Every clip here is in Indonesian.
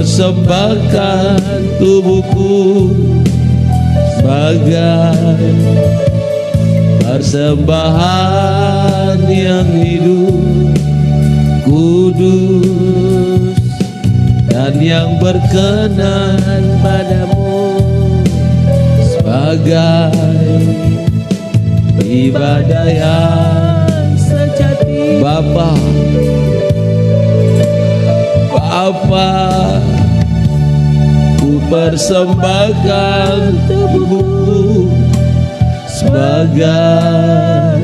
persembahkan tubuhku sebagai persembahan yang hidup, kudus dan yang berkenan padamu, sebagai ibadah yang sejati. Bapa, ku persembahkan tubuhku sebagai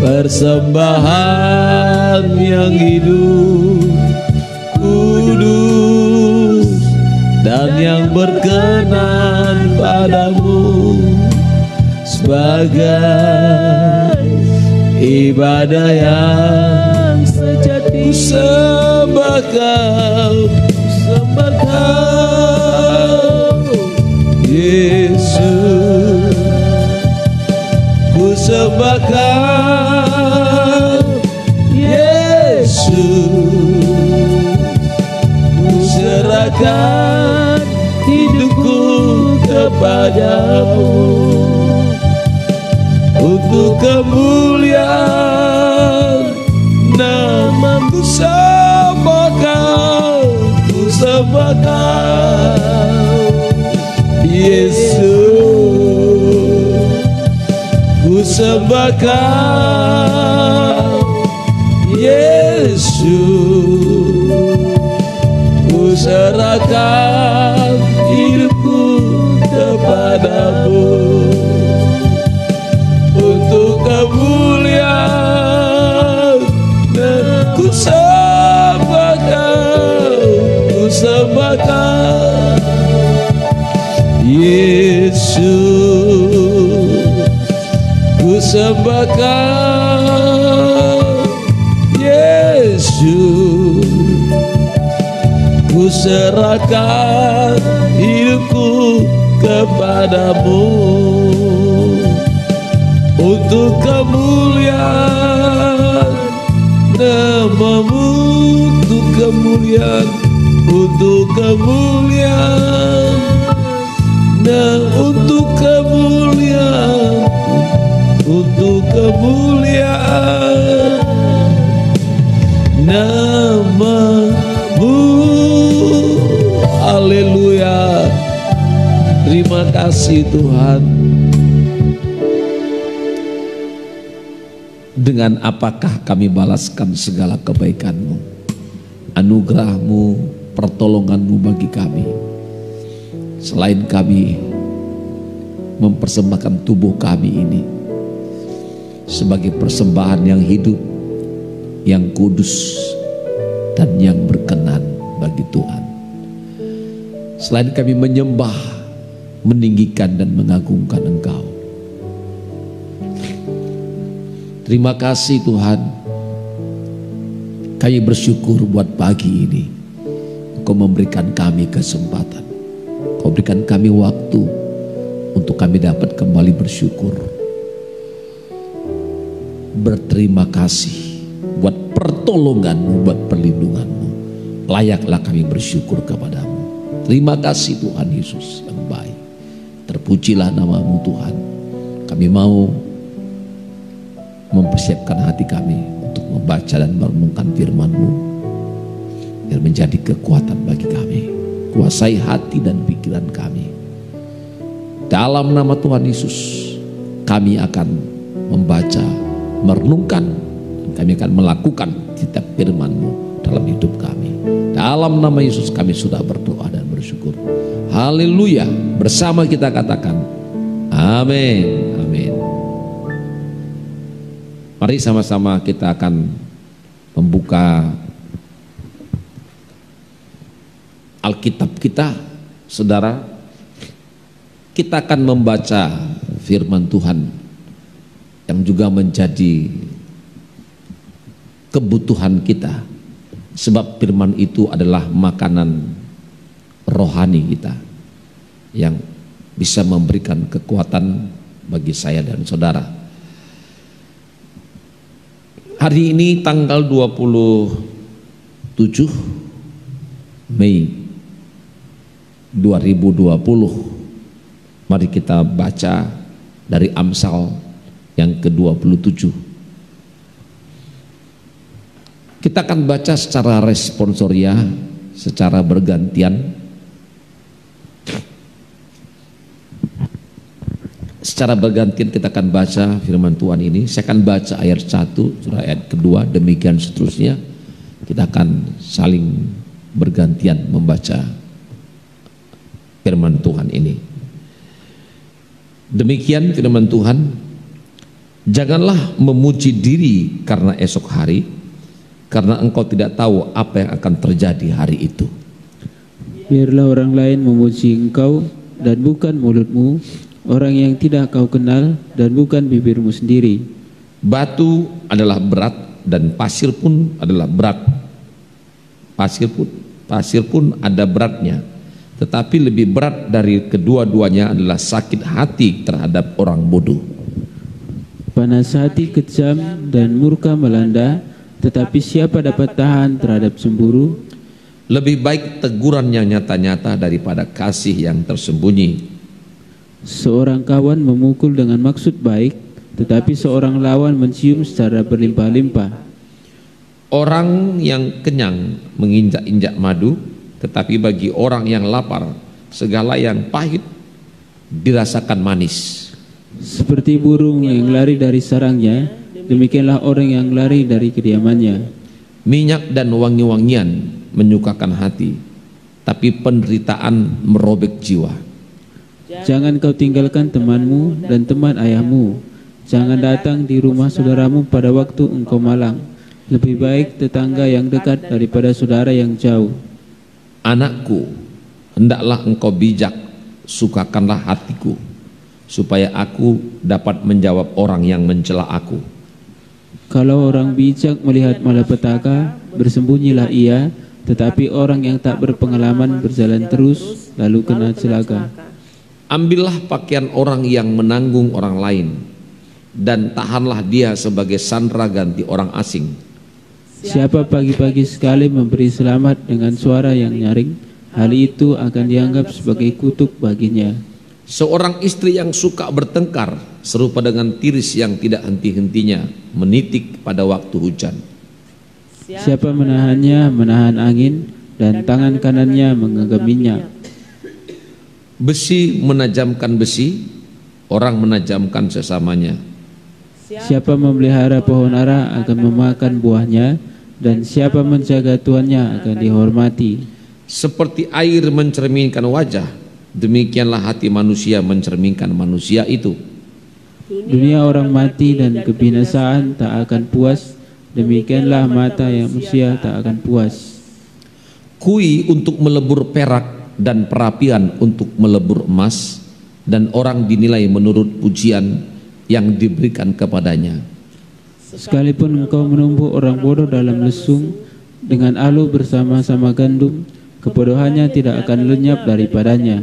persembahan yang hidup, kudus dan yang berkenan padamu, sebagai ibadah yang sejati. Ku sembah Kau, Yesus. Ku sembah Kau, Yesus. Ku serahkan hidupku kepadamu untuk kemuliaan nama-Mu. Ku sembah Kau, ku sembah Kau, Yesus. Ku sembah Kau, Yesus. Ku serahkan hidupku kepadamu untuk kemuliaan. Ku sembah Kau, ku sembah Kau, Yesus. Ku sembah Kau, Yesus. Ku serahkan hidupku kepadamu untuk kemuliaan nama-Mu, untuk kemuliaan, untuk kemuliaan, untuk kemuliaan, untuk kemuliaan nama-Mu. Haleluya. Terima kasih Tuhan. Dengan apakah kami balaskan segala kebaikan-Mu, anugerah-Mu, pertolongan-Mu bagi kami, selain kami mempersembahkan tubuh kami ini sebagai persembahan yang hidup, yang kudus dan yang berkenan bagi Tuhan. Selain kami menyembah, meninggikan dan mengagungkan Engkau. Terima kasih Tuhan. Kami bersyukur buat pagi ini. Engkau memberikan kami kesempatan. Engkau berikan kami waktu untuk kami dapat kembali bersyukur. Berterima kasih buat pertolongan-Mu, buat perlindungan-Mu. Layaklah kami bersyukur kepadamu. Terima kasih Tuhan Yesus yang baik. Terpujilah nama-Mu Tuhan. Kami mau mempersiapkan hati kami untuk membaca dan merenungkan firman-Mu, biar menjadi kekuatan bagi kami. Kuasai hati dan pikiran kami. Dalam nama Tuhan Yesus, kami akan membaca, merenungkan, dan kami akan melakukan setiap firman-Mu dalam hidup kami. Dalam nama Yesus kami sudah berdoa dan bersyukur. Haleluya. Bersama kita katakan amin. Amin. Mari sama-sama kita akan membuka Alkitab kita, saudara. Kita akan membaca firman Tuhan yang juga menjadi kebutuhan kita, sebab firman itu adalah makanan rohani kita yang bisa memberikan kekuatan bagi saya dan saudara. Hari ini tanggal 27 Mei 2020. Mari kita baca dari Amsal yang ke-27. Kita akan baca secara responsoria, secara bergantian. Secara bergantian kita akan baca firman Tuhan ini. Saya akan baca ayat 1, surah ayat kedua, demikian seterusnya. Kita akan saling bergantian membaca firman Tuhan ini. Demikian firman Tuhan, janganlah memuji diri karena esok hari, karena engkau tidak tahu apa yang akan terjadi hari itu. Biarlah orang lain memuji engkau dan bukan mulutmu, orang yang tidak kau kenal dan bukan bibirmu sendiri. Batu adalah berat dan pasir pun adalah berat. Pasir pun ada beratnya. Tetapi lebih berat dari kedua-duanya adalah sakit hati terhadap orang bodoh. Panas hati kejam dan murka melanda, tetapi siapa dapat tahan terhadap cemburu? Lebih baik teguran yang nyata-nyata daripada kasih yang tersembunyi. Seorang kawan memukul dengan maksud baik, tetapi seorang lawan mencium secara berlimpah-limpah. Orang yang kenyang menginjak-injak madu, tetapi bagi orang yang lapar, segala yang pahit dirasakan manis. Seperti burung yang lari dari sarangnya, demikianlah orang yang lari dari kediamannya. Minyak dan wangi-wangian menyukakan hati, tapi penderitaan merobek jiwa. Jangan kau tinggalkan temanmu dan teman ayahmu. Jangan datang di rumah saudaramu pada waktu engkau malang. Lebih baik tetangga yang dekat daripada saudara yang jauh. Anakku, hendaklah engkau bijak, sukakanlah hatiku, supaya aku dapat menjawab orang yang mencela aku. Kalau orang bijak melihat malapetaka, bersembunyilah ia, tetapi orang yang tak berpengalaman berjalan terus, lalu kena celaka. Ambillah pakaian orang yang menanggung orang lain, dan tahanlah dia sebagai sandera ganti orang asing. Siapa pagi-pagi sekali memberi selamat dengan suara yang nyaring, hal itu akan dianggap sebagai kutuk baginya. Seorang istri yang suka bertengkar serupa dengan tiris yang tidak henti-hentinya menitik pada waktu hujan. Siapa menahannya menahan angin, dan tangan kanannya mengenggaminya. Besi menajamkan besi, orang menajamkan sesamanya. Siapa memelihara pohon ara akan memakan buahnya, dan siapa menjaga tuannya akan dihormati. Seperti air mencerminkan wajah, demikianlah hati manusia mencerminkan manusia itu. Dunia orang mati dan kebinasaan tak akan puas, demikianlah mata yang manusia tak akan puas. Kui untuk melebur perak dan perapian untuk melebur emas, dan orang dinilai menurut pujian yang diberikan kepadanya. Sekalipun engkau menumbuk orang bodoh dalam lesung, dengan alu bersama-sama gandum, kebodohannya tidak akan lenyap daripadanya.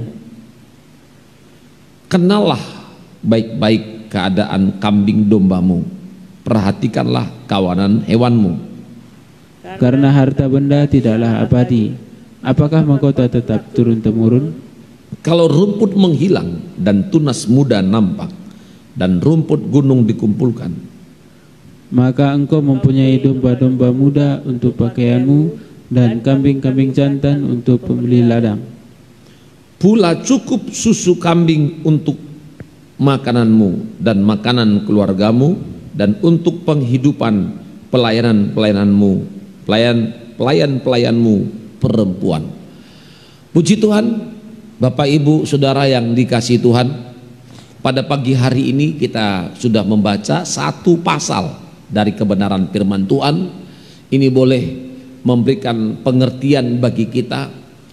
Kenallah baik-baik keadaan kambing dombamu, perhatikanlah kawanan hewanmu. Karena harta benda tidaklah abadi, apakah mahkota tetap turun-temurun? Kalau rumput menghilang dan tunas muda nampak, dan rumput gunung dikumpulkan, maka engkau mempunyai domba-domba muda untuk pakaianmu, dan kambing-kambing jantan untuk pembeli ladang. Pula cukup susu kambing untuk makananmu dan makanan keluargamu, dan untuk penghidupan pelayan-pelayanmu perempuan. Puji Tuhan, Bapak Ibu Saudara yang dikasihi Tuhan, pada pagi hari ini kita sudah membaca satu pasal dari kebenaran firman Tuhan. Ini boleh memberikan pengertian bagi kita,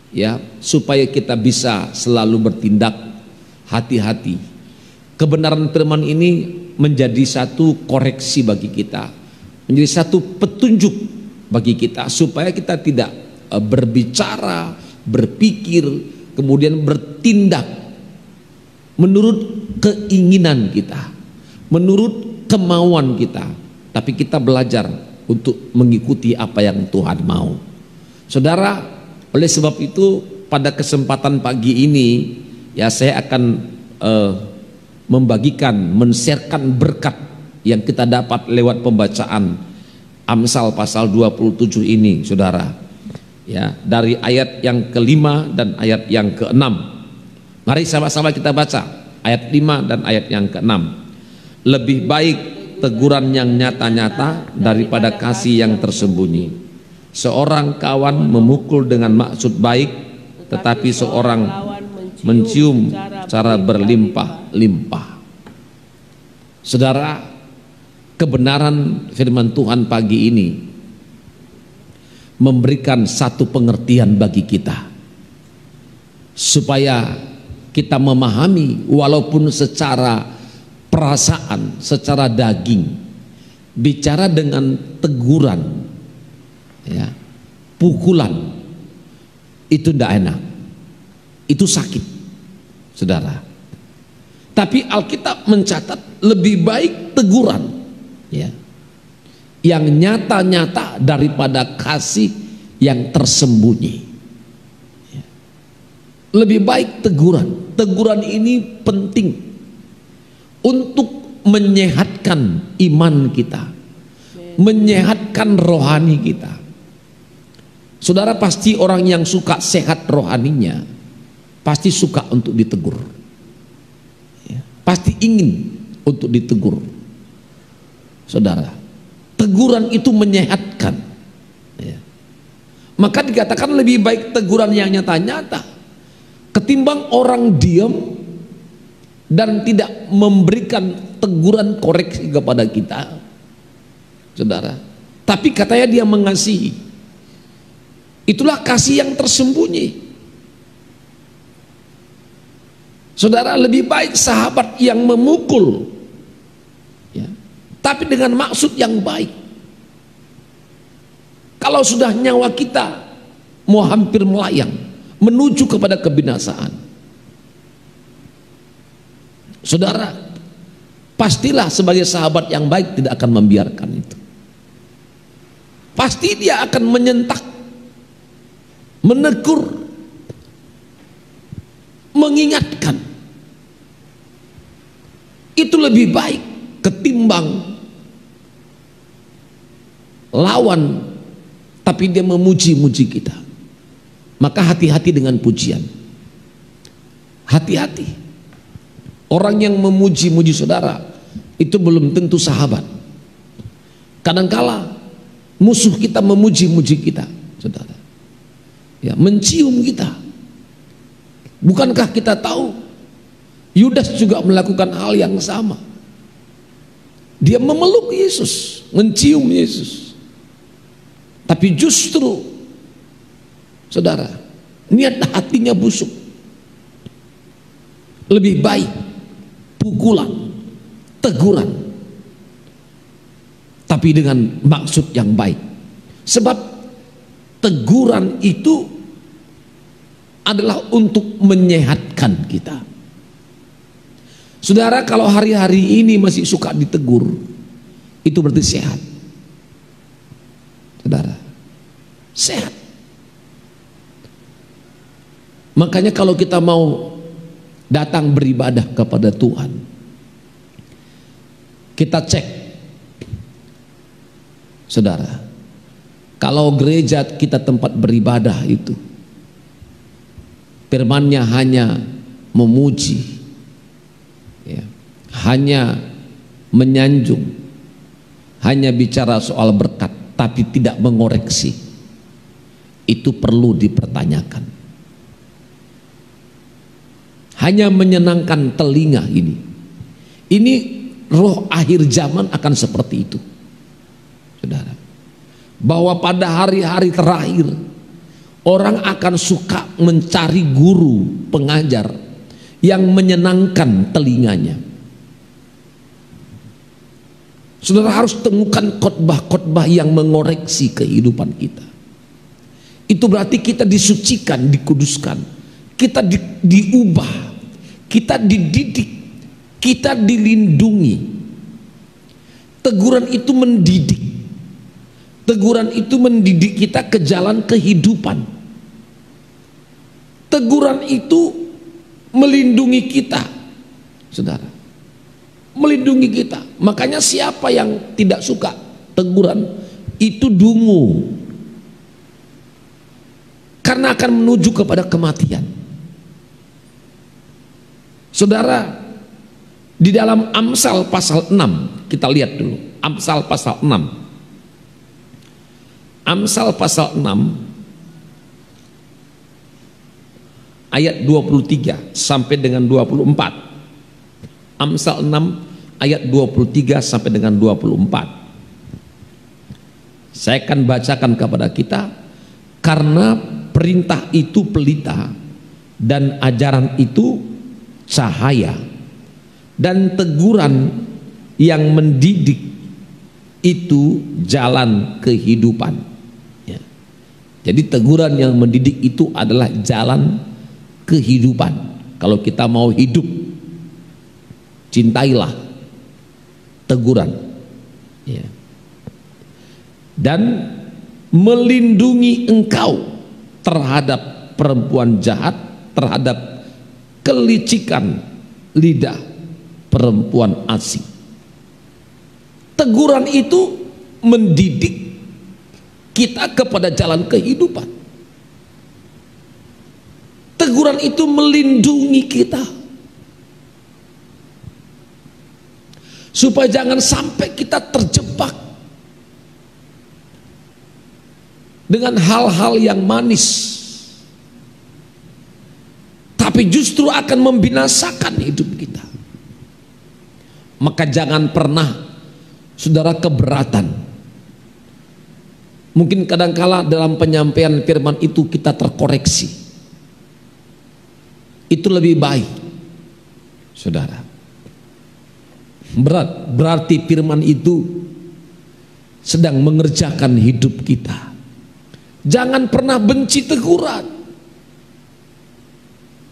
ya, supaya kita bisa selalu bertindak hati-hati. Kebenaran firman ini menjadi satu koreksi bagi kita, menjadi satu petunjuk bagi kita, supaya kita tidak berbicara, berpikir, kemudian bertindak menurut keinginan kita, menurut kemauan kita, tapi kita belajar untuk mengikuti apa yang Tuhan mau. Saudara, oleh sebab itu pada kesempatan pagi ini ya saya akan men-sharekan berkat yang kita dapat lewat pembacaan Amsal pasal 27 ini, saudara. Ya, dari ayat yang ke-5 dan ayat yang ke-6. Mari sama-sama kita baca ayat 5 dan ayat yang ke-6. Lebih baik teguran yang nyata-nyata daripada kasih yang tersembunyi. Seorang kawan memukul dengan maksud baik, tetapi seorang mencium cara berlimpah-limpah. Saudara, kebenaran firman Tuhan pagi ini memberikan satu pengertian bagi kita, supaya kita memahami walaupun secara perasaan, secara daging, bicara dengan teguran, ya, pukulan, itu tidak enak, itu sakit, saudara. Tapi Alkitab mencatat lebih baik teguran, ya, yang nyata-nyata daripada kasih yang tersembunyi. Ya. Lebih baik teguran. Teguran ini penting untuk menyehatkan iman kita, menyehatkan rohani kita. Saudara, pasti orang yang suka sehat rohaninya pasti suka untuk ditegur, ya, pasti ingin untuk ditegur. Saudara, teguran itu menyehatkan, ya. Maka dikatakan lebih baik teguran yang nyata-nyata ketimbang orang diam dan tidak memberikan teguran koreksi kepada kita, saudara. Tapi katanya dia mengasihi. Itulah kasih yang tersembunyi. Saudara, lebih baik sahabat yang memukul, ya, tapi dengan maksud yang baik. Kalau sudah nyawa kita mau hampir melayang menuju kepada kebinasaan, saudara, pastilah sebagai sahabat yang baik tidak akan membiarkan itu. Pasti dia akan menyentak, menegur, mengingatkan. Itu lebih baik ketimbang lawan tapi dia memuji-muji kita. Maka hati-hati dengan pujian. Hati-hati. Orang yang memuji-muji saudara itu belum tentu sahabat. Kadangkala musuh kita memuji-muji kita, saudara, ya, mencium kita. Bukankah kita tahu Yudas juga melakukan hal yang sama? Dia memeluk Yesus, mencium Yesus, tapi justru, saudara, niat hatinya busuk. Lebih baik pukulan, teguran, tapi dengan maksud yang baik. Sebab teguran itu adalah untuk menyehatkan kita. Saudara, kalau hari-hari ini masih suka ditegur, itu berarti sehat. Saudara, sehat. Makanya kalau kita mau datang beribadah kepada Tuhan, kita cek, saudara, kalau gereja kita tempat beribadah itu firman-Nya hanya memuji, ya, hanya menyanjung, hanya bicara soal berkat tapi tidak mengoreksi, itu perlu dipertanyakan. Hanya menyenangkan telinga ini roh akhir zaman akan seperti itu, saudara. Bahwa pada hari-hari terakhir orang akan suka mencari guru pengajar yang menyenangkan telinganya. Saudara harus temukan khotbah-khotbah yang mengoreksi kehidupan kita. Itu berarti kita disucikan, dikuduskan, kita diubah, kita dididik, kita dilindungi. Teguran itu mendidik. Teguran itu mendidik kita ke jalan kehidupan. Teguran itu melindungi kita, saudara, melindungi kita. Makanya siapa yang tidak suka teguran itu dungu, karena akan menuju kepada kematian. Saudara, di dalam Amsal pasal 6, kita lihat dulu Amsal pasal 6. Amsal pasal 6 ayat 23 sampai dengan 24. Amsal 6 ayat 23 sampai dengan 24. Saya akan bacakan kepada kita. Karena perintah itu pelita dan ajaran itu cahaya, dan teguran yang mendidik itu jalan kehidupan. Ya. Jadi teguran yang mendidik itu adalah jalan kehidupan. Kalau kita mau hidup, cintailah teguran, ya. Dan melindungi engkau terhadap perempuan jahat, terhadap kelicikan lidah perempuan asing. Teguran itu mendidik kita kepada jalan kehidupan. Teguran itu melindungi kita supaya jangan sampai kita terjebak dengan hal-hal yang manis, tapi justru akan membinasakan hidup kita. Maka jangan pernah, saudara, keberatan. Mungkin kadangkala dalam penyampaian firman itu kita terkoreksi. Itu lebih baik, saudara. Berarti firman itu sedang mengerjakan hidup kita. Jangan pernah benci teguran.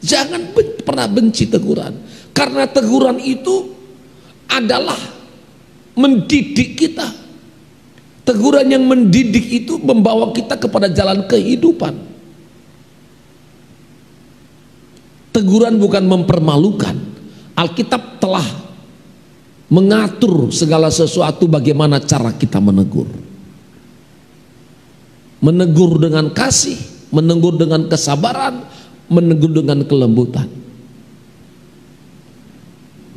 Jangan pernah benci teguran, karena teguran itu adalah mendidik kita. Teguran yang mendidik itu membawa kita kepada jalan kehidupan. Teguran bukan mempermalukan. Alkitab telah mengatur segala sesuatu, bagaimana cara kita menegur. Menegur dengan kasih, menegur dengan kesabaran, menegur dengan kelembutan.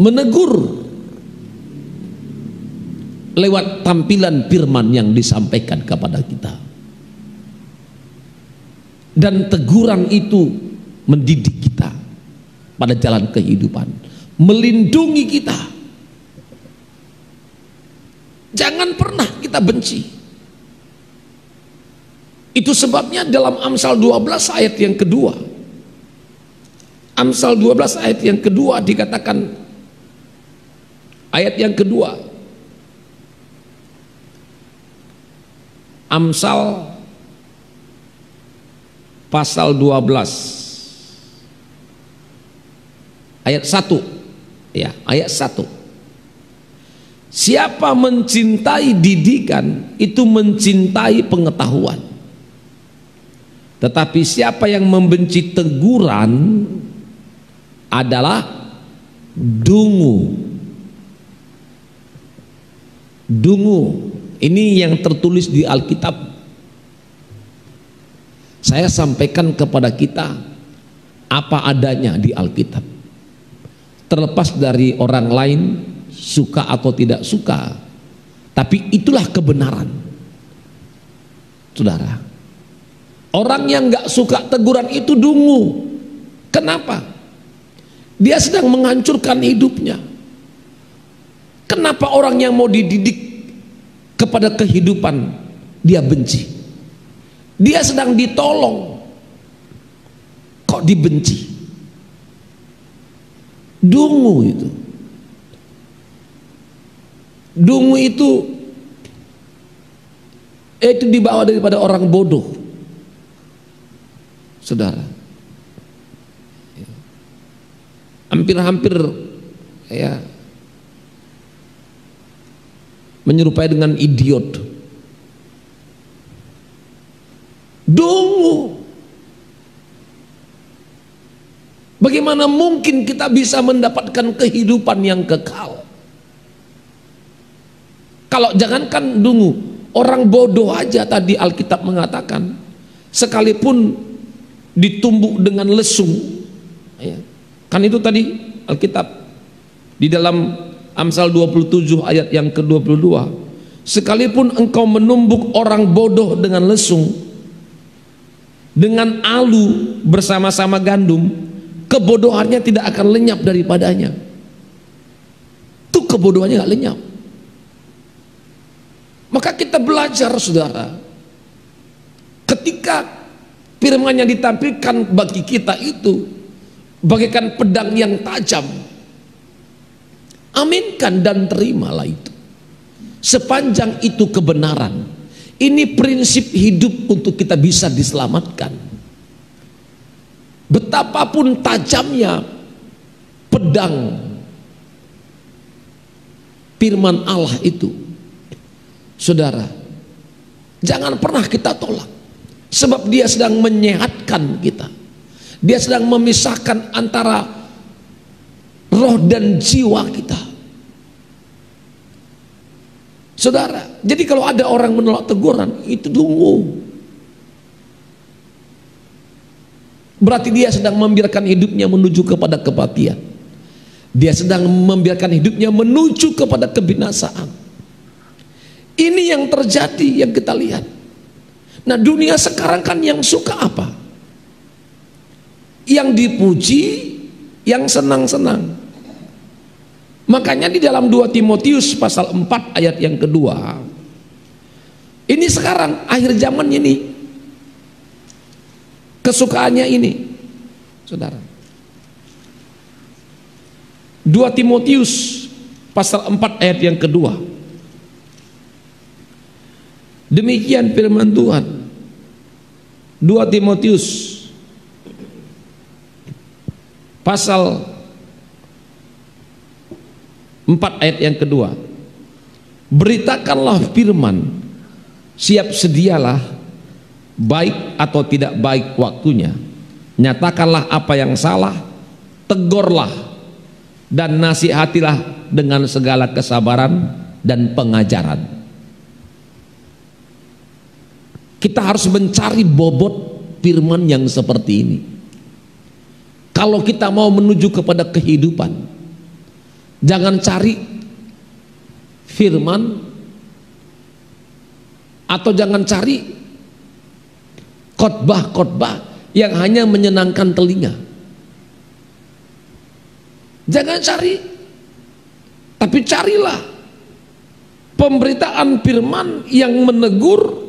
Menegur lewat tampilan firman yang disampaikan kepada kita. Dan teguran itu mendidik kita pada jalan kehidupan, melindungi kita. Jangan pernah kita benci. Itu sebabnya dalam Amsal 12 ayat yang kedua, Amsal 12 ayat yang kedua dikatakan, ayat yang kedua, Amsal pasal 12 ayat 1, ya, ayat 1. Siapa mencintai didikan itu mencintai pengetahuan, tetapi siapa yang membenci teguran adalah dungu. Dungu ini yang tertulis di Alkitab. Saya sampaikan kepada kita apa adanya di Alkitab. Terlepas dari orang lain suka atau tidak suka, tapi itulah kebenaran, saudara. Orang yang nggak suka teguran itu dungu. Kenapa? Dia sedang menghancurkan hidupnya. Kenapa orang yang mau dididik kepada kehidupan dia benci? Dia sedang ditolong, kok dibenci? Dungu itu. Dungu itu dibawa daripada orang bodoh, saudara. Hampir-hampir ya menyerupai dengan idiot. Dungu. bagaimana mungkin kita bisa mendapatkan kehidupan yang kekal? Kalau jangankan dungu, orang bodoh aja tadi Alkitab mengatakan, sekalipun ditumbuk dengan lesung, ya, kan itu tadi Alkitab di dalam Amsal 27 ayat yang ke-22, sekalipun engkau menumbuk orang bodoh dengan lesung, dengan alu bersama-sama gandum, kebodohannya tidak akan lenyap daripadanya. Itu kebodohannya gak lenyap. Maka kita belajar, saudara, ketika firman yang ditampilkan bagi kita itu bagaikan pedang yang tajam, aminkan dan terimalah itu. Sepanjang itu kebenaran, ini prinsip hidup untuk kita bisa diselamatkan. Betapapun tajamnya pedang firman Allah itu, saudara, jangan pernah kita tolak, sebab dia sedang menyehatkan kita. Dia sedang memisahkan antara roh dan jiwa kita, saudara. Jadi kalau ada orang menolak teguran, itu tunggu, berarti dia sedang membiarkan hidupnya menuju kepada kematian. Dia sedang membiarkan hidupnya menuju kepada kebinasaan. Ini yang terjadi, yang kita lihat. Nah, dunia sekarang kan yang suka apa? Yang dipuji, yang senang-senang. Makanya di dalam 2 Timotius pasal 4 ayat yang kedua, ini sekarang akhir zaman ini, kesukaannya ini, saudara. 2 Timotius pasal 4 ayat yang kedua. Demikian firman Tuhan. 2 Timotius pasal 4 ayat yang kedua. Beritakanlah firman, siap sedialah, baik atau tidak baik waktunya. Nyatakanlah apa yang salah, tegurlah dan nasihatilah dengan segala kesabaran dan pengajaran. Kita harus mencari bobot firman yang seperti ini. Kalau kita mau menuju kepada kehidupan, jangan cari firman atau jangan cari khotbah-khotbah yang hanya menyenangkan telinga. Jangan cari, tapi carilah pemberitaan firman yang menegur,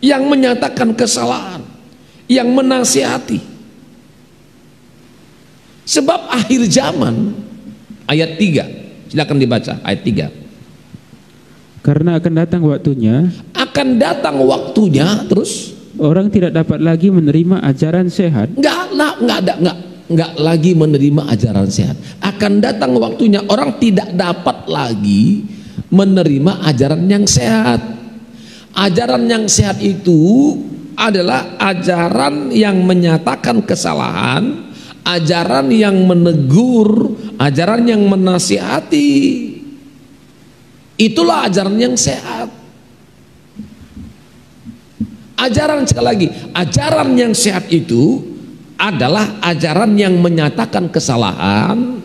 yang menyatakan kesalahan, yang menasihati. Sebab akhir zaman, ayat 3, silakan dibaca ayat 3. Karena akan datang waktunya, terus orang tidak dapat lagi menerima ajaran sehat. Enggak lagi menerima ajaran sehat. Akan datang waktunya orang tidak dapat lagi menerima ajaran yang sehat. Ajaran yang sehat itu adalah ajaran yang menyatakan kesalahan, ajaran yang menegur, ajaran yang menasihati. Itulah ajaran yang sehat. Ajaran, sekali lagi, ajaran yang sehat itu adalah ajaran yang menyatakan kesalahan,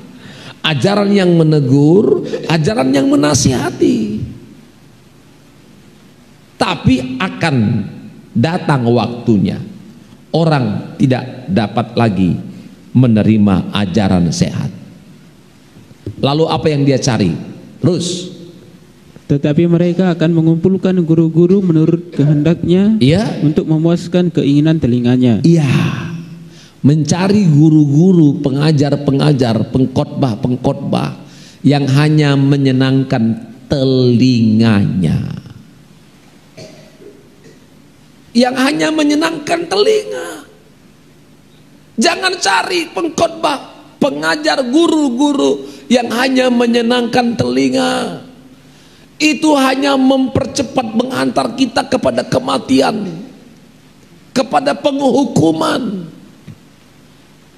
ajaran yang menegur, ajaran yang menasihati. Tapi akan datang waktunya orang tidak dapat lagi menerima ajaran sehat. Lalu apa yang dia cari? Terus, tetapi mereka akan mengumpulkan guru-guru menurut kehendaknya, iya, untuk memuaskan keinginan telinganya. Iya, mencari guru-guru, pengajar-pengajar, pengkhotbah-pengkhotbah yang hanya menyenangkan telinganya. Yang hanya menyenangkan telinga. Jangan cari pengkhotbah, pengajar, guru-guru yang hanya menyenangkan telinga. Itu hanya mempercepat, menghantar kita kepada kematian, kepada penghukuman.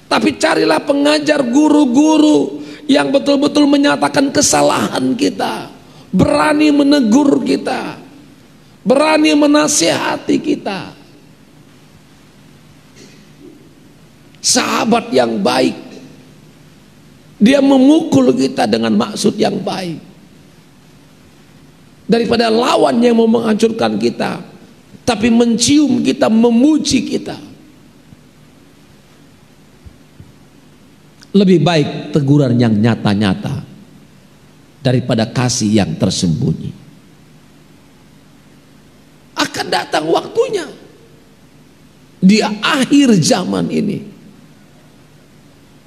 Tapi carilah pengajar, guru-guru yang betul-betul menyatakan kesalahan kita, berani menegur kita, berani menasihati kita. Sahabat yang baik, dia memukul kita dengan maksud yang baik, daripada lawan yang mau menghancurkan kita tapi mencium kita, memuji kita. Lebih baik teguran yang nyata-nyata daripada kasih yang tersembunyi. Akan datang waktunya di akhir zaman ini,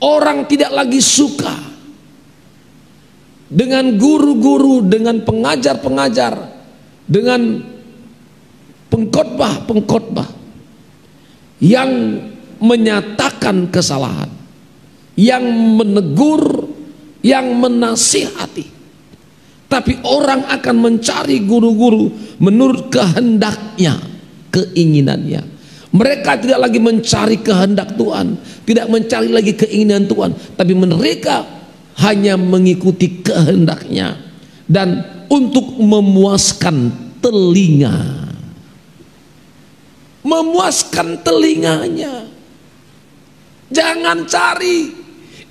orang tidak lagi suka dengan guru-guru, dengan pengajar-pengajar, dengan pengkhotbah-pengkhotbah yang menyatakan kesalahan, yang menegur, yang menasihati. Tapi orang akan mencari guru-guru menurut kehendaknya, keinginannya. Mereka tidak lagi mencari kehendak Tuhan, tidak mencari lagi keinginan Tuhan, tapi mereka hanya mengikuti kehendaknya dan untuk memuaskan telinga, memuaskan telinganya. Jangan cari,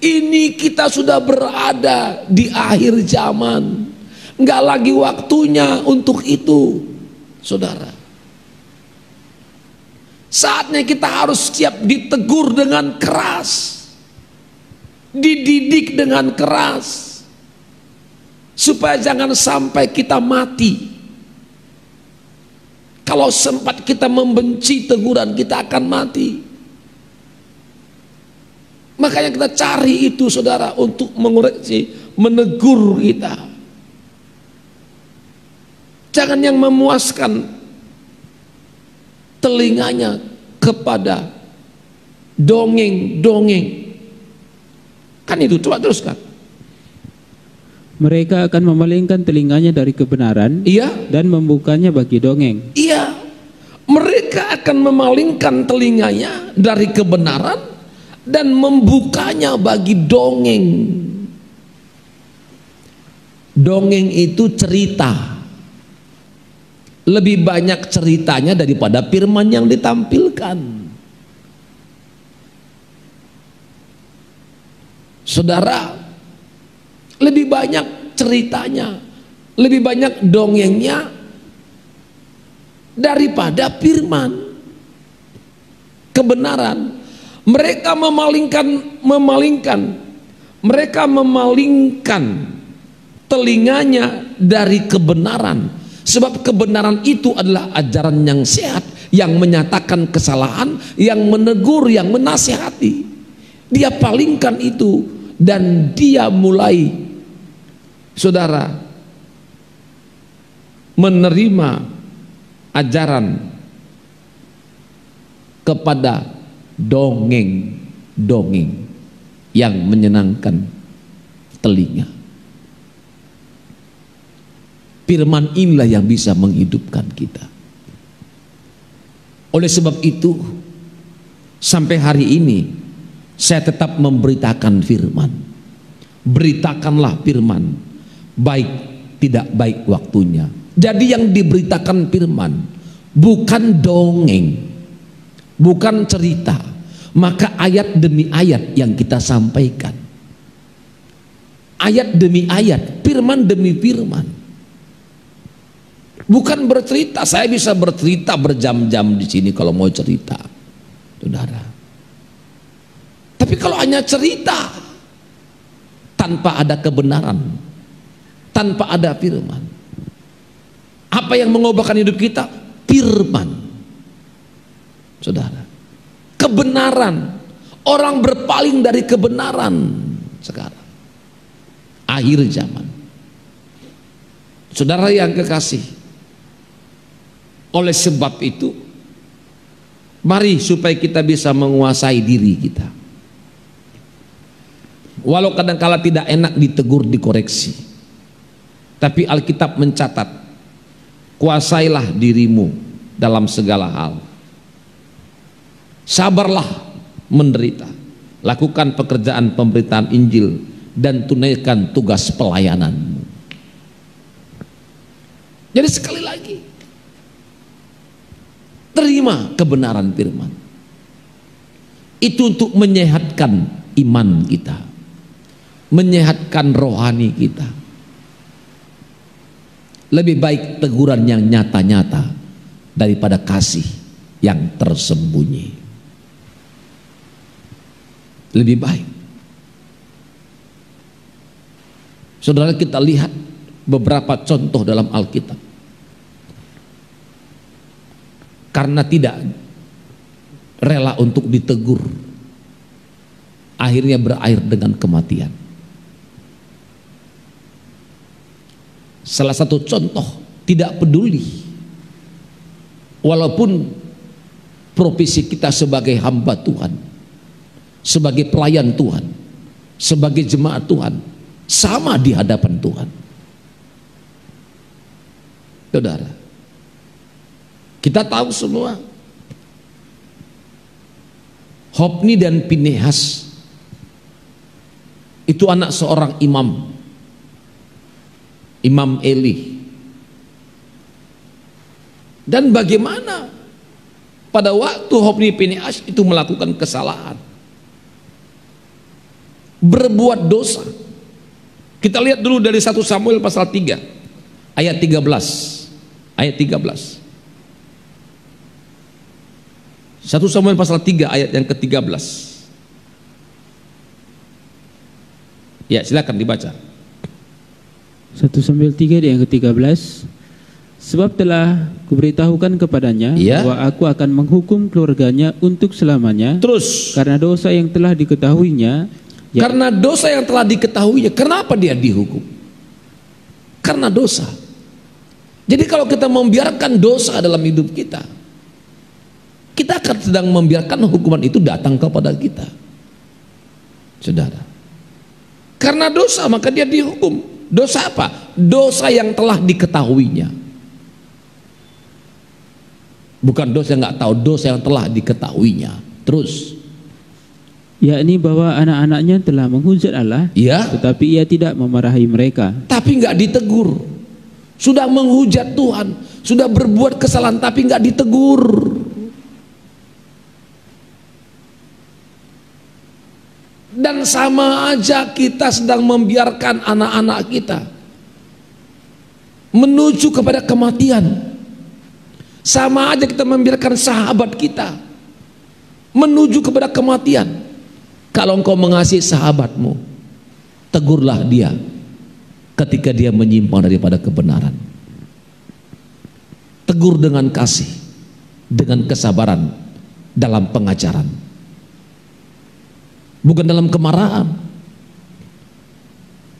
ini kita sudah berada di akhir zaman, nggak lagi waktunya untuk itu, saudara. Saatnya kita harus siap ditegur dengan keras, dididik dengan keras, supaya jangan sampai kita mati. Kalau sempat kita membenci teguran, kita akan mati. Makanya kita cari itu, saudara, untuk mengoreksi, menegur kita. Jangan yang memuaskan telinganya kepada dongeng-dongeng. Kan itu, coba teruskan. Mereka akan memalingkan telinganya dari kebenaran, Iya. dan membukanya bagi dongeng. Iya, mereka akan memalingkan telinganya dari kebenaran dan membukanya bagi dongeng. Dongeng itu cerita. Lebih banyak ceritanya daripada firman yang ditampilkan. Saudara, lebih banyak ceritanya, lebih banyak dongengnya daripada firman kebenaran. Mereka mereka memalingkan telinganya dari kebenaran. Sebab kebenaran itu adalah ajaran yang sehat, yang menyatakan kesalahan, yang menegur, yang menasihati. Dia palingkan itu dan dia mulai, saudara, menerima ajaran kepada dongeng-dongeng yang menyenangkan telinga. Firman inilah yang bisa menghidupkan kita. Oleh sebab itu, sampai hari ini saya tetap memberitakan firman. Beritakanlah firman, baik tidak baik waktunya. Jadi yang diberitakan firman bukan dongeng, bukan cerita. Maka ayat demi ayat yang kita sampaikan, ayat demi ayat, firman demi firman. Bukan bercerita. Saya bisa bercerita berjam-jam di sini kalau mau cerita, saudara. Tapi kalau hanya cerita tanpa ada kebenaran, tanpa ada firman, apa yang mengubahkan hidup kita? Firman, saudara. Kebenaran. Orang berpaling dari kebenaran sekarang, akhir zaman. Saudara yang kekasih, oleh sebab itu, mari supaya kita bisa menguasai diri kita. Walau kadangkala tidak enak ditegur, dikoreksi, tapi Alkitab mencatat, kuasailah dirimu dalam segala hal. Sabarlah menderita. lakukan pekerjaan pemberitaan Injil, dan tunaikan tugas pelayananmu. Jadi sekali lagi, terima kebenaran firman. Itu untuk menyehatkan iman kita, menyehatkan rohani kita. Lebih baik teguran yang nyata-nyata daripada kasih yang tersembunyi. Lebih baik. Saudara, kita lihat beberapa contoh dalam Alkitab. Karena tidak rela untuk ditegur, akhirnya berakhir dengan kematian. Salah satu contoh, tidak peduli walaupun profesi kita sebagai hamba Tuhan, sebagai pelayan Tuhan, sebagai jemaat Tuhan, sama di hadapan Tuhan. Saudara, kita tahu semua Hofni dan Pinehas itu anak seorang imam Eli. Dan bagaimana pada waktu Hofni Pinehas itu melakukan kesalahan, berbuat dosa. Kita lihat dulu dari 1 Samuel pasal 3 ayat 13. Ayat 13. 1 Samuel pasal 3 ayat yang ke-13. Ya, silakan dibaca. 1 Samuel 3 yang ke-13. Sebab telah kuberitahukan kepadanya bahwa aku akan menghukum keluarganya untuk selamanya. Terus, karena dosa yang telah diketahuinya. Karena dosa yang telah diketahuinya. Kenapa dia dihukum? Karena dosa. Jadi kalau kita membiarkan dosa dalam hidup kita, kita akan sedang membiarkan hukuman itu datang kepada kita. Saudara, karena dosa maka dia dihukum. Dosa apa? Dosa yang telah diketahuinya. Bukan dosa yang nggak tahu, dosa yang telah diketahuinya. Terus, yakni bahwa anak-anaknya telah menghujat Allah, tetapi ia tidak memarahi mereka. Tapi nggak ditegur. Sudah menghujat Tuhan, sudah berbuat kesalahan tapi nggak ditegur. Dan sama aja kita sedang membiarkan anak-anak kita menuju kepada kematian. Sama aja kita membiarkan sahabat kita menuju kepada kematian. Kalau engkau mengasihi sahabatmu, tegurlah dia ketika dia menyimpang daripada kebenaran. Tegur dengan kasih, dengan kesabaran dalam pengajaran, bukan dalam kemarahan,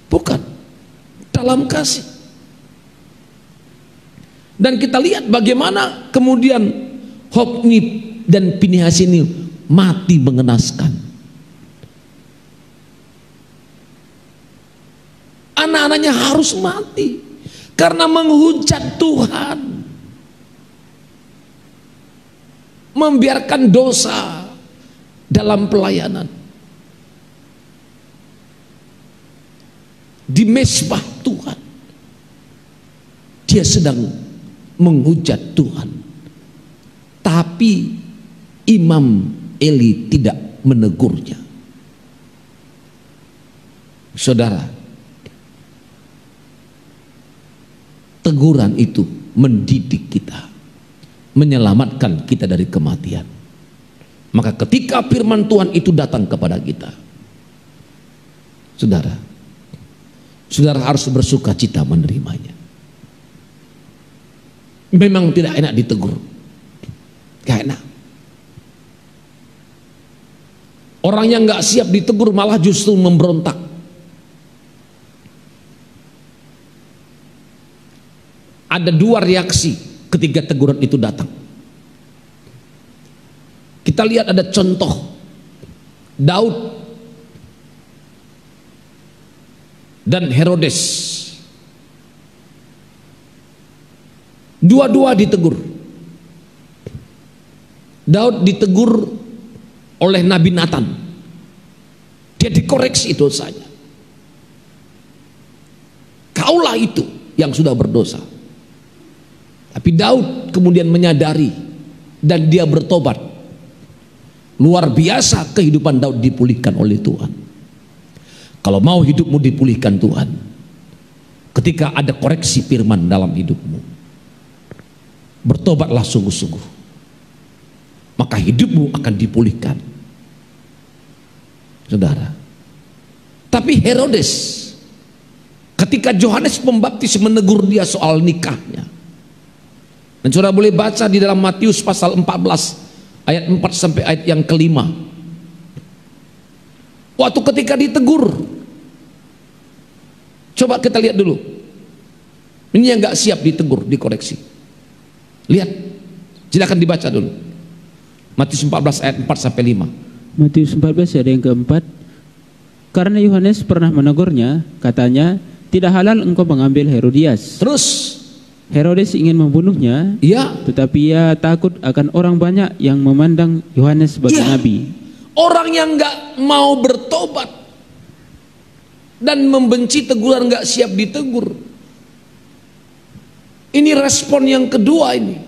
bukan, dalam kasih. Dan kita lihat bagaimana kemudian Hofni dan Pinehas ini mati mengenaskan. Anak-anaknya harus mati karena menghujat Tuhan, membiarkan dosa dalam pelayanan. Di mezbah Tuhan dia sedang menghujat Tuhan, tapi Imam Eli tidak menegurnya. Saudara, teguran itu mendidik kita, menyelamatkan kita dari kematian. Maka ketika firman Tuhan itu datang kepada kita, saudara harus bersuka cita menerimanya. Memang tidak enak ditegur, gak enak. Orang yang gak siap ditegur malah justru memberontak. Ada dua reaksi ketika teguran itu datang. Kita lihat ada contoh Daud dan Herodes. Dua-dua ditegur. Daud ditegur oleh Nabi Nathan. Dia dikoreksi dosanya. Kaulah itu yang sudah berdosa. Tapi Daud kemudian menyadari dan dia bertobat. Luar biasa kehidupan Daud dipulihkan oleh Tuhan. Kalau mau hidupmu dipulihkan Tuhan, ketika ada koreksi firman dalam hidupmu, bertobatlah sungguh-sungguh, maka hidupmu akan dipulihkan, saudara. Tapi Herodes, ketika Yohanes Pembaptis menegur dia soal nikahnya, dan saudara boleh baca di dalam Matius pasal 14 ayat 4 sampai ayat yang kelima. Waktu ketika ditegur, coba kita lihat dulu. Ini yang gak siap ditegur, dikoreksi. Lihat, silakan dibaca dulu. Matius 14 ayat 4 sampai 5. Matius 14 ayat yang keempat. Karena Yohanes pernah menegurnya, katanya, tidak halal engkau mengambil Herodias. Terus Herodes ingin membunuhnya, ya, tetapi ia takut akan orang banyak yang memandang Yohanes sebagai nabi. Orang yang gak mau bertobat dan membenci teguran, gak siap ditegur. Ini respon yang kedua ini.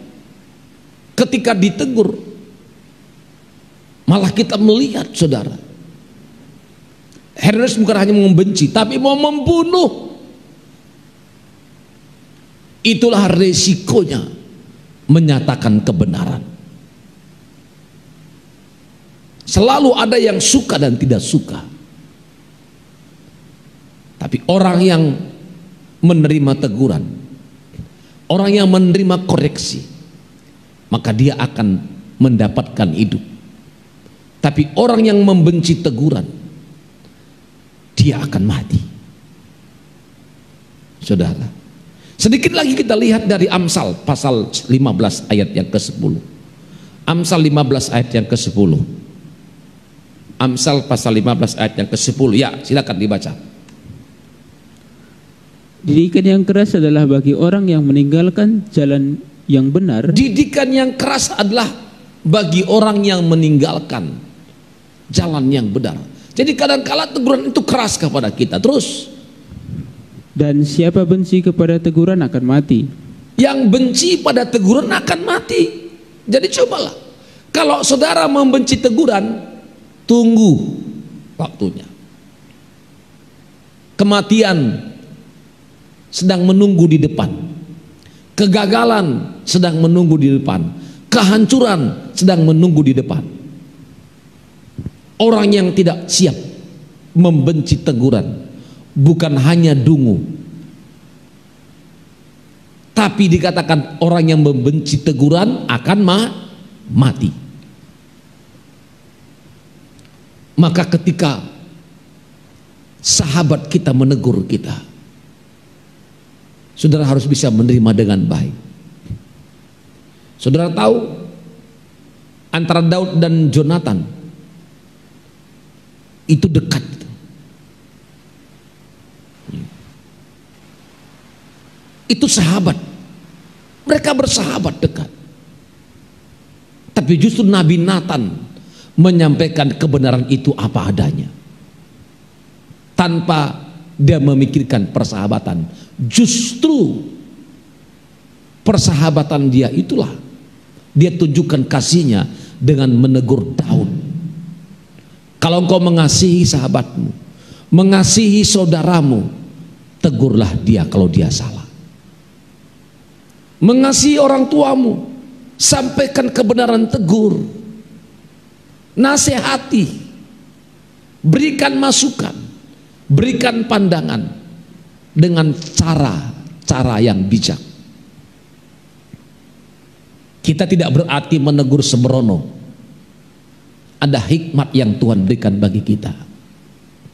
Ketika ditegur, malah kita melihat, saudara, Herodes bukan hanya membenci, tapi mau membunuh. Itulah resikonya menyatakan kebenaran. Selalu ada yang suka dan tidak suka. Tapi orang yang menerima teguran, orang yang menerima koreksi, maka dia akan mendapatkan hidup. Tapi orang yang membenci teguran, dia akan mati. Saudara, sedikit lagi kita lihat dari Amsal pasal 15 ayat yang ke-10. Amsal 15 ayat yang ke-10. Amsal pasal 15 ayat yang ke-10. Ya, silakan dibaca. Didikan yang keras adalah bagi orang yang meninggalkan jalan yang benar. Didikan yang keras adalah bagi orang yang meninggalkan jalan yang benar. Jadi kadang-kala teguran itu keras kepada kita. Terus, dan siapa benci kepada teguran akan mati. Yang benci pada teguran akan mati. Jadi cobalah, kalau saudara membenci teguran, tunggu waktunya. Kematian sedang menunggu di depan. Kegagalan sedang menunggu di depan. Kehancuran sedang menunggu di depan. Orang yang tidak siap membenci teguran bukan hanya dungu, tapi dikatakan orang yang membenci teguran akan mati. Maka ketika sahabat kita menegur kita, saudara harus bisa menerima dengan baik. Saudara tahu antara Daud dan Jonathan itu dekat. Itu sahabat. Mereka bersahabat dekat. Tapi justru Nabi Nathan menyampaikan kebenaran itu apa adanya, tanpa dia memikirkan persahabatan. Justru persahabatan dia itulah dia tunjukkan kasihnya dengan menegur Daud. Kalau engkau mengasihi sahabatmu, mengasihi saudaramu, tegurlah dia kalau dia salah. Mengasihi orang tuamu, sampaikan kebenaran, tegur, nasihati, berikan masukan, berikan pandangan dengan cara-cara yang bijak. Kita tidak berarti menegur sembrono. Ada hikmat yang Tuhan berikan bagi kita,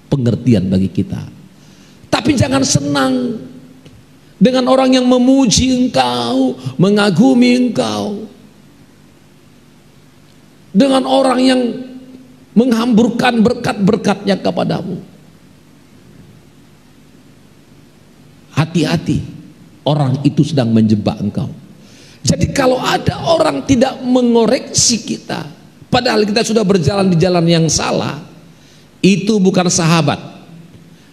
pengertian bagi kita. Tapi jangan senang dengan orang yang memuji engkau, mengagumi engkau, dengan orang yang menghamburkan berkat-berkatnya kepadamu. Hati-hati, orang itu sedang menjebak engkau. Jadi kalau ada orang tidak mengoreksi kita, padahal kita sudah berjalan di jalan yang salah, Itu bukan sahabat.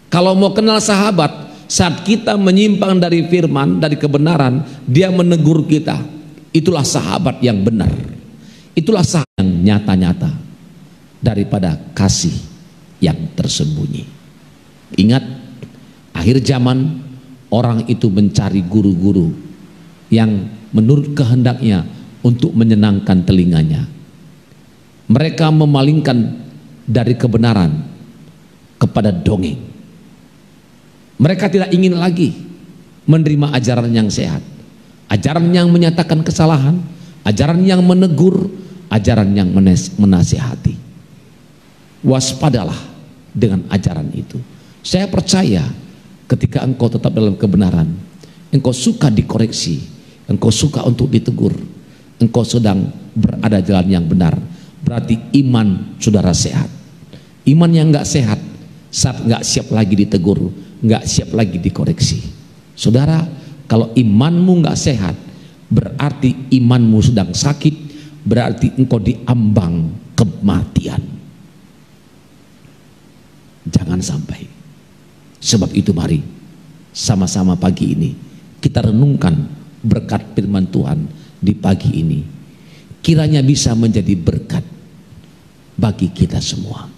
Kalau mau kenal sahabat, saat kita menyimpang dari firman, dari kebenaran, dia menegur kita. Itulah sahabat yang benar. Itulah sahabat yang nyata-nyata daripada kasih yang tersembunyi. Ingat, akhir zaman orang itu mencari guru-guru yang menurut kehendaknya untuk menyenangkan telinganya. Mereka memalingkan dari kebenaran kepada dongeng. Mereka tidak ingin lagi menerima ajaran yang sehat, ajaran yang menyatakan kesalahan, ajaran yang menegur, ajaran yang menasihati. Waspadalah dengan ajaran itu. Saya percaya ketika engkau tetap dalam kebenaran, engkau suka dikoreksi, engkau suka untuk ditegur, engkau sedang berada jalan yang benar, berarti iman saudara sehat. Iman yang nggak sehat saat nggak siap lagi ditegur, nggak siap lagi dikoreksi. Saudara, kalau imanmu nggak sehat, berarti imanmu sedang sakit, berarti engkau diambang kematian. Jangan sampai. Sebab itu mari sama-sama pagi ini kita renungkan berkat firman Tuhan di pagi ini. Kiranya bisa menjadi berkat bagi kita semua.